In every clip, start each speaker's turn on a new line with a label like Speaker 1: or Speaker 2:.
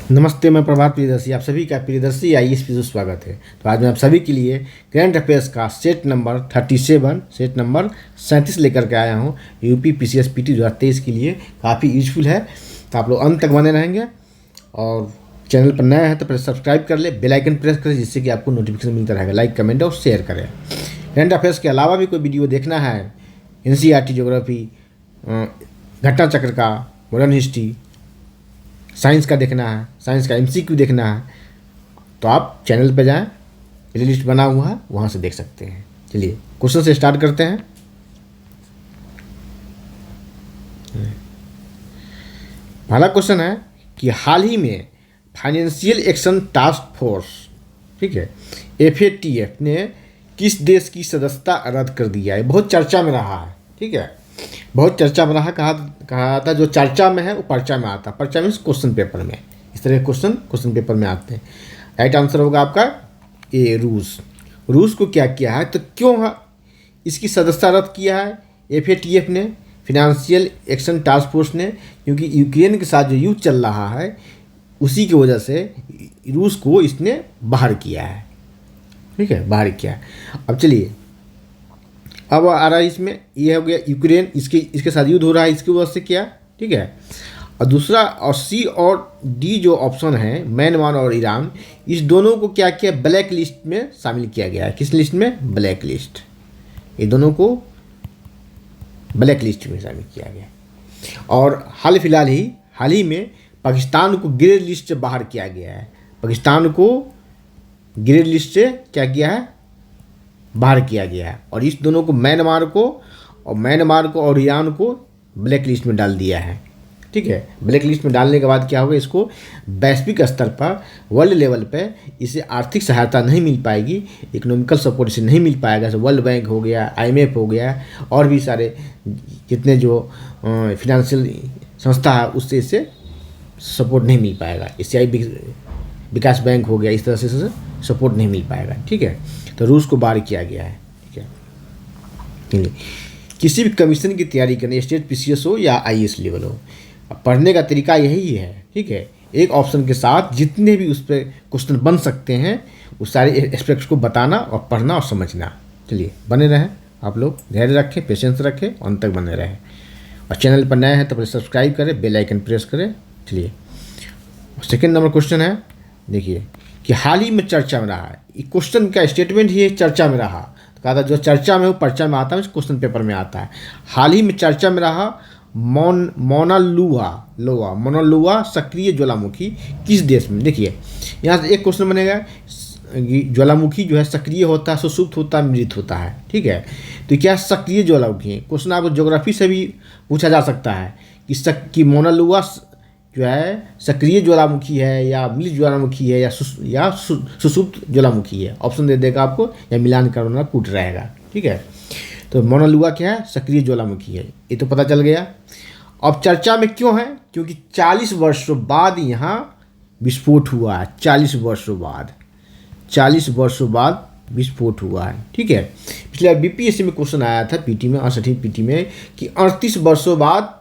Speaker 1: नमस्ते, मैं प्रभात प्रियदर्शी आप सभी का प्रियदर्शी आईएएस पे स्वागत है। तो आज मैं आप सभी के लिए करंट अफेयर्स का सेट नंबर 37 सेट नंबर 37 लेकर के आया हूँ। यूपी पीसीएस पीटी 2023 के लिए काफ़ी यूजफुल है, तो आप लोग अंत तक बने रहेंगे। और चैनल पर नया है तो पहले सब्सक्राइब कर ले, बेल आइकन प्रेस करें, जिससे कि आपको नोटिफिकेशन मिलता रहेगा। लाइक, कमेंट और शेयर करें। करंट अफेयर्स के अलावा भी कोई वीडियो देखना है, एनसीईआरटी ज्योग्राफी, घटना चक्र का, मॉडर्न हिस्ट्री, साइंस का देखना है, साइंस का एमसीक्यू देखना है, तो आप चैनल पे जाएं, प्लेलिस्ट बना हुआ है, वहाँ से देख सकते हैं। चलिए क्वेश्चन से स्टार्ट करते हैं। पहला क्वेश्चन है कि हाल ही में फाइनेंशियल एक्शन टास्क फोर्स, ठीक है, FATF ने किस देश की सदस्यता रद्द कर दिया है। बहुत चर्चा में रहा है, ठीक है, बहुत चर्चा में रहा। कहा था जो चर्चा में है वो पर्चा में आता। पर्चा मीन्स क्वेश्चन पेपर में, इस तरह क्वेश्चन पेपर में आते हैं। राइट आंसर होगा आपका ए, रूस। रूस को क्या किया है, तो क्यों इसकी सदस्यता रद्द किया है FATF ने, फिनेंशियल एक्शन टास्क फोर्स ने? क्योंकि यूक्रेन के साथ जो युद्ध चल रहा है उसी की वजह से रूस को इसने बाहर किया है, ठीक है, बाहर किया है। अब चलिए, अब आ रहा है इसमें, ये हो गया यूक्रेन, इसके साथ युद्ध हो रहा है, इसकी वजह से किया, ठीक है। और दूसरा, और सी और डी जो ऑप्शन है, म्यांमार और ईरान, इस दोनों को क्या किया, ब्लैक लिस्ट में शामिल किया गया है। किस लिस्ट में? Black list. ये दोनों को ब्लैक लिस्ट में शामिल किया गया। और हाल ही में पाकिस्तान को ग्रे लिस्ट से बाहर किया गया है। पाकिस्तान को ग्रे लिस्ट से क्या किया है, बाहर किया गया है। और इस दोनों को, म्यांमार को और ईरान को ब्लैक लिस्ट में डाल दिया है, ठीक है। ब्लैक लिस्ट में डालने के बाद क्या होगा, इसको वैश्विक स्तर पर, वर्ल्ड लेवल पे इसे आर्थिक सहायता नहीं मिल पाएगी, इकोनॉमिकल सपोर्ट इसे नहीं मिल पाएगा। जैसे वर्ल्ड बैंक हो गया, IMF हो गया, और भी सारे जितने जो फिनेंशियल संस्था है उससे इसे सपोर्ट नहीं मिल पाएगा। एशियाई विकास बैंक हो गया, इस तरह से सपोर्ट नहीं मिल पाएगा, ठीक है। तो रूस को बाहर किया गया है, ठीक है। किसी भी कमीशन की तैयारी करने, स्टेट PCS हो या IAS लेवल हो, पढ़ने का तरीका यही है, ठीक है। एक ऑप्शन के साथ जितने भी उस पर क्वेश्चन बन सकते हैं उस सारे एस्पेक्ट्स को बताना और पढ़ना और समझना। चलिए बने रहें आप लोग, धैर्य रखें, पेशेंस रखें, अंत तक बने रहें। और चैनल पर नए हैं तो पहले सब्सक्राइब करें, बेल आइकन प्रेस करें। चलिए सेकेंड नंबर क्वेश्चन है, देखिए कि हाल ही में चर्चा में रहा है। क्वेश्चन का स्टेटमेंट ही चर्चा में रहा, तो कहा था जो चर्चा में हो पर्चा में आता है, क्वेश्चन पेपर में आता है। हाल ही में चर्चा में रहा मौना लुआ सक्रिय ज्वालामुखी किस देश में? देखिए यहाँ से एक क्वेश्चन बनेगा, ज्वालामुखी जो है सक्रिय होता है, सुसुप्त होता है, मृत होता है, ठीक है। तो क्या सक्रिय ज्वालामुखी है? क्वेश्चन आपको ज्योग्राफी से भी पूछा जा सकता है कि मौना लुआ जो है सक्रिय ज्वालामुखी है या मृत ज्वालामुखी है या सुसुप्त ज्वालामुखी है। ऑप्शन दे देगा आपको, या मिलान करना पुट रहेगा, ठीक है। तो मौना लुआ क्या है? सक्रिय ज्वालामुखी है, ये तो पता चल गया। अब चर्चा में क्यों है? क्योंकि 40 वर्षों बाद यहाँ विस्फोट हुआ है। 40 वर्षों बाद विस्फोट हुआ है, ठीक है। पिछले BPSC में क्वेश्चन आया था PT में, 68 PT में, कि 38 वर्षों बाद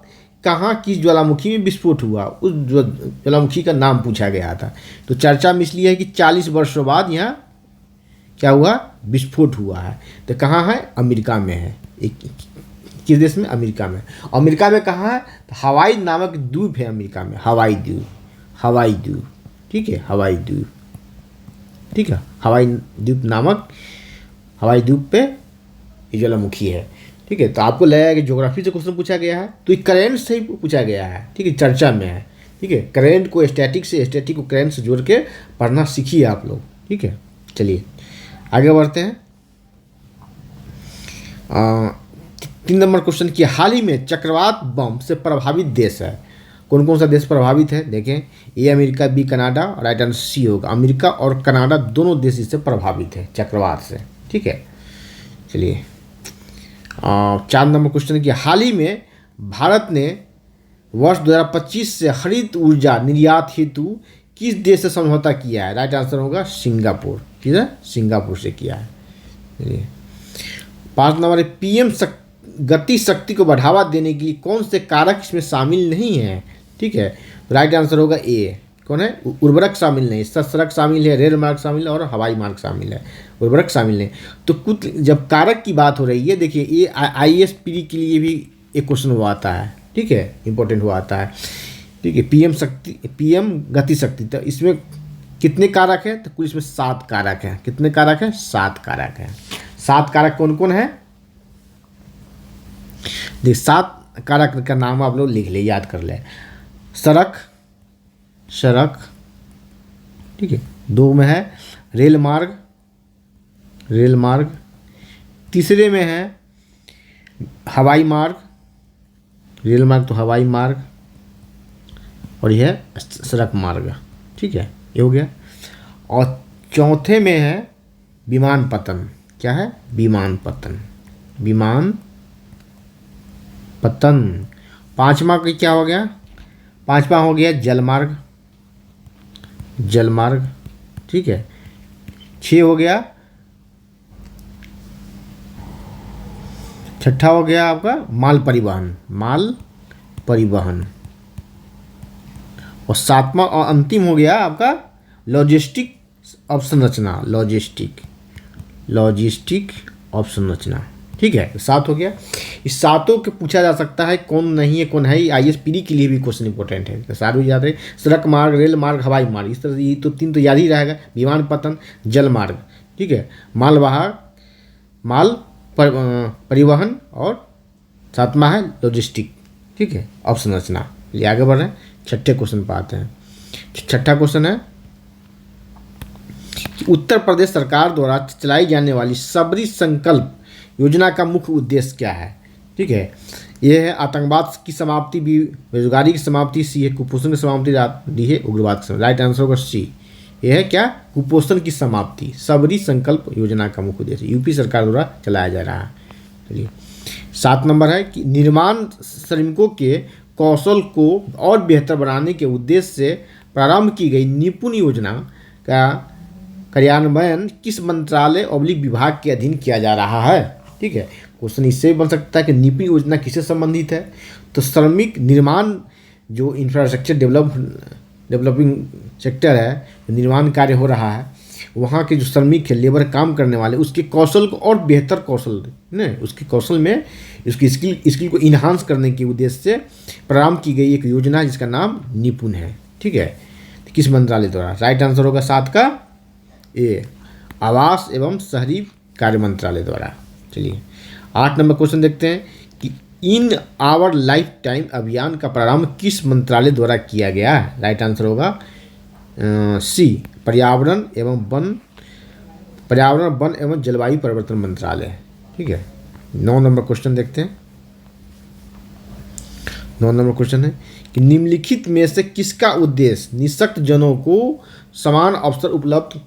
Speaker 1: कहाँ किस ज्वालामुखी में विस्फोट हुआ, उस ज्वालामुखी का नाम पूछा गया था। तो चर्चा में इसलिए है कि 40 वर्षों बाद यहाँ क्या हुआ, विस्फोट हुआ है। तो कहाँ है? अमेरिका में है। किस देश में? अमेरिका में। अमेरिका में कहाँ है? तो हवाई नामक द्वीप है अमेरिका में, हवाई द्वीप, ठीक है, हवाई द्वीप, ठीक है। हवाई द्वीप पे ये ज्वालामुखी है, ठीक है। तो आपको लगेगा कि ज्योग्राफी से क्वेश्चन पूछा गया है, तो ये करेंट से ही पूछा गया है, ठीक है, चर्चा में है, ठीक है। करेंट को स्टैटिक को करेंट से जोड़ के पढ़ना सीखिए आप लोग, ठीक है। चलिए आगे बढ़ते हैं। 3 नंबर क्वेश्चन की, हाल ही में चक्रवात बम से प्रभावित देश है। कौन कौन सा देश प्रभावित है? देखें, A अमेरिका, B कनाडा, और राइट आंसर C होगा। अमेरिका और कनाडा दोनों देश इससे प्रभावित है, चक्रवात से, ठीक है। चलिए 4 नंबर क्वेश्चन की, हाल ही में भारत ने वर्ष 2025 से हरित ऊर्जा निर्यात हेतु किस देश से समझौता किया है? राइट आंसर होगा सिंगापुर। किधर? सिंगापुर से किया है। चलिए 5 नंबर, PM गति शक्ति को बढ़ावा देने के लिए कौन से कारक इसमें शामिल नहीं है? ठीक है, तो राइट आंसर होगा ए, कौन है? उर्वरक शामिल नहीं, सड़क शामिल है, रेल मार्ग शामिल है और हवाई मार्ग शामिल है, उर्वरक शामिल नहीं। तो कुछ जब कारक की बात हो रही है, देखिए ये IAS के लिए भी एक क्वेश्चन हुआ आता है, ठीक है, इंपॉर्टेंट हुआ आता है, ठीक है। PM गति शक्ति, तो इसमें कितने कारक हैं? तो कुल इसमें 7 कारक हैं। कितने कारक हैं? 7 कारक हैं। 7 कारक कौन कौन है? देखिए 7 कारक का नाम आप लोग लिख ले, याद कर ले। सड़क, ठीक है। 2 में है रेल मार्ग। तीसरे में है हवाई मार्ग, रेल मार्ग तो हवाई मार्ग, और यह है सड़क मार्ग, ठीक है, ये हो गया। और चौथे में है विमानपत्तन। क्या है? विमानपत्तन। 5वां का क्या हो गया? 5वां हो गया जलमार्ग, ठीक है। 6 हो गया, 6ठा हो गया आपका माल परिवहन, और 7वां और अंतिम हो गया आपका लॉजिस्टिक अवसंरचना, ठीक है। 7 हो गया। इस 7 के पूछा जा सकता है कौन नहीं है, कौन है। IAS के लिए भी क्वेश्चन इंपॉर्टेंट है, तो सारे याद रहे। सड़क मार्ग, रेल मार्ग, हवाई मार्ग, इस तरह ये तो 3 तो याद ही रहेगा। विमानपत्तन, जल मार्ग, ठीक है, माल परिवहन, और 7वां है लॉजिस्टिक, ठीक है, अवसंरचना। ये आगे बढ़ रहे हैं, 6ठे क्वेश्चन पर आते हैं। 6ठा क्वेश्चन है कि उत्तर प्रदेश सरकार द्वारा चलाई जाने वाली सबरी संकल्प योजना का मुख्य उद्देश्य क्या है? ठीक है, ये है आतंकवाद की समाप्ति, बेरोजगारी की समाप्ति, सी है कुपोषण की समाप्ति, डी है उग्रवाद की समाप्ति। राइट आंसर होगा सी। ये है क्या? कुपोषण की समाप्ति, सबरी संकल्प योजना का मुख्य उद्देश्य यूपी सरकार द्वारा चलाया जा रहा है। चलिए 7 नंबर है कि निर्माण श्रमिकों के कौशल को और बेहतर बनाने के उद्देश्य से प्रारंभ की गई निपुण योजना का कार्यान्वयन किस मंत्रालय और विभाग के अधीन किया जा रहा है? ठीक है, क्वेश्चन इससे भी बन सकता है कि निपुण योजना किससे संबंधित है? तो श्रमिक निर्माण जो इंफ्रास्ट्रक्चर डेवलपिंग सेक्टर है, निर्माण कार्य हो रहा है, वहाँ के जो श्रमिक है, लेबर काम करने वाले, उसके कौशल को और बेहतर कौशल ने उसके कौशल में उसकी स्किल को इन्हांस करने के उद्देश्य से प्रारंभ की गई एक योजना है जिसका नाम निपुण है। ठीक है, तो किस मंत्रालय द्वारा? राइट आंसर होगा 7 का ए, आवास एवं शहरी कार्य मंत्रालय द्वारा। चलिए 8 नंबर क्वेश्चन देखते हैं कि इन आवर लाइफ टाइम अभियान का प्रारंभ किस मंत्रालय द्वारा किया गया है? राइट आंसर होगा सी, पर्यावरण वन एवं जलवायु परिवर्तन मंत्रालय। ठीक है, 9 नंबर क्वेश्चन देखते हैं। 9 नंबर क्वेश्चन है कि निम्नलिखित में से किसका उद्देश्य निःशक्त जनों को समान अवसर उपलब्ध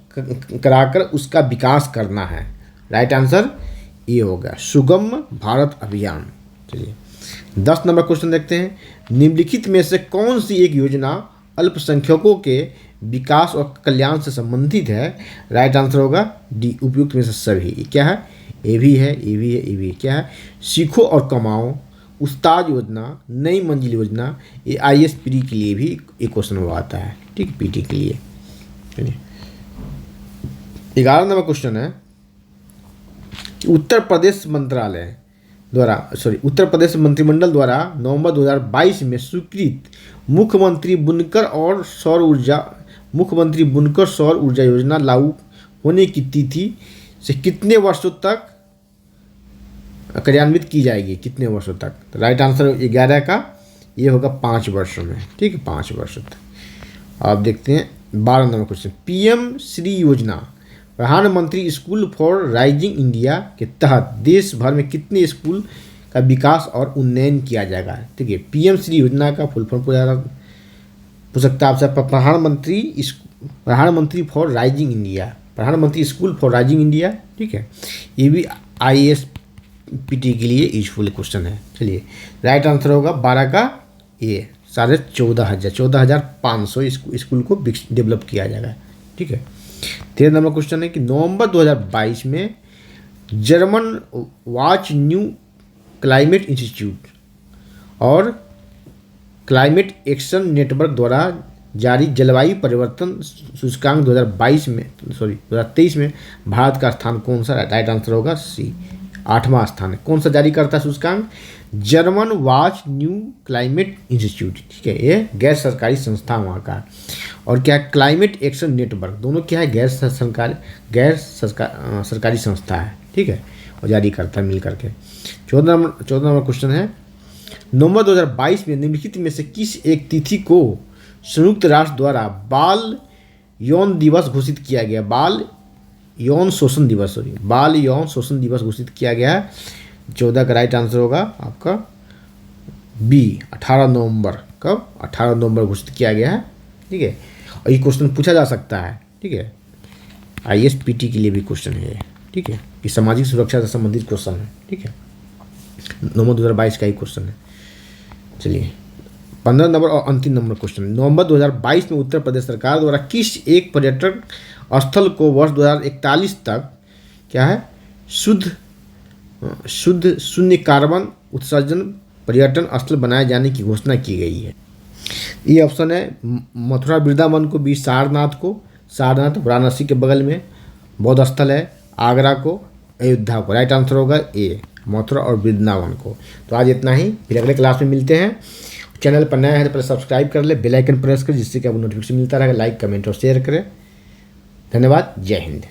Speaker 1: कराकर उसका विकास करना है? राइट आंसर ये होगा सुगम भारत अभियान। चलिए 10 नंबर क्वेश्चन देखते हैं। निम्नलिखित में से कौन सी एक योजना अल्पसंख्यकों के विकास और कल्याण से संबंधित है? राइट आंसर होगा डी, उपयुक्त में से सभी। क्या है? ए भी है, ए भी है, ए भी है। क्या है? सीखो और कमाओ, उस्ताद योजना, नई मंजिल योजना। ये IAS PD के लिए भी एक क्वेश्चन हुआ आता है। ठीक, PT के लिए। चलिए 11 नंबर क्वेश्चन है कि उत्तर प्रदेश मंत्रिमंडल द्वारा नवंबर 2022 में स्वीकृत मुख्यमंत्री बुनकर सौर ऊर्जा योजना लागू होने की तिथि से कितने वर्षों तक कार्यान्वित की जाएगी? कितने वर्षों तक? तो राइट आंसर 11 का ये होगा 5 वर्षों में। ठीक है, 5 वर्षों तक। आप देखते हैं 12 नंबर क्वेश्चन। PM श्री योजना प्रधानमंत्री स्कूल फॉर राइजिंग इंडिया के तहत देश भर में कितने स्कूल का विकास और उन्नयन किया जाएगा? ठीक है, PM श्री योजना का फुल फॉर्म पूछ सकता है आपसे प्रधानमंत्री फॉर राइजिंग इंडिया, प्रधानमंत्री स्कूल फॉर राइजिंग इंडिया। ठीक है, ये भी IAS PD के लिए यूजफुल क्वेश्चन है। चलिए राइट आंसर होगा 12 का ए, 14,500 स्कूल को डेवलप किया जाएगा। ठीक है, 13 नंबर क्वेश्चन है कि नवंबर 2022 में German watch new climate institute और क्लाइमेट एक्शन नेटवर्क द्वारा जारी जलवायु परिवर्तन सूचकांक 2023 में भारत का स्थान कौन सा? राइट आंसर होगा सी, 8वां स्थान है। कौन सा जारी करता है सूचकांक? German watch new climate institute, ठीक है, ये गैर सरकारी संस्था वहाँ का। और क्या है? क्लाइमेट एक्शन नेटवर्क, दोनों क्या है? गैर सरकारी संस्था है, ठीक है, और जारी करता है मिल करके। 14 नंबर क्वेश्चन है, नवंबर 2022 में निम्नलिखित में से किस एक तिथि को संयुक्त राष्ट्र द्वारा बाल यौन दिवस घोषित किया गया? बाल यौन शोषण दिवस घोषित किया गया है। 14 का राइट आंसर होगा आपका बी, 18 नवंबर। कब? 18 नवंबर घोषित किया गया है, ठीक है। और ये क्वेश्चन पूछा जा सकता है, ठीक है, ISPT के लिए भी क्वेश्चन है, ठीक है, ये सामाजिक सुरक्षा से संबंधित क्वेश्चन है, ठीक है, नवंबर 2022 का ही क्वेश्चन है। चलिए 15 नंबर और अंतिम नंबर क्वेश्चन, नवंबर 2022 में उत्तर प्रदेश सरकार द्वारा किस एक पर्यटन स्थल को वर्ष 2041 तक क्या है शुद्ध शून्य कार्बन उत्सर्जन पर्यटन स्थल बनाए जाने की घोषणा की गई है? ये ऑप्शन है मथुरा वृंदावन को, बी सारनाथ वाराणसी के बगल में बौद्ध स्थल है, आगरा को, अयोध्या को। राइट आंसर होगा ए, मथुरा और वृंदावन को। तो आज इतना ही, फिर अगले क्लास में मिलते हैं। चैनल पर नया है तो पहले सब्सक्राइब कर ले, बेल आइकन प्रेस कर, जिससे कि आपको नोटिफिकेशन मिलता रहेगा। लाइक, कमेंट और शेयर करें। धन्यवाद। जय हिंद।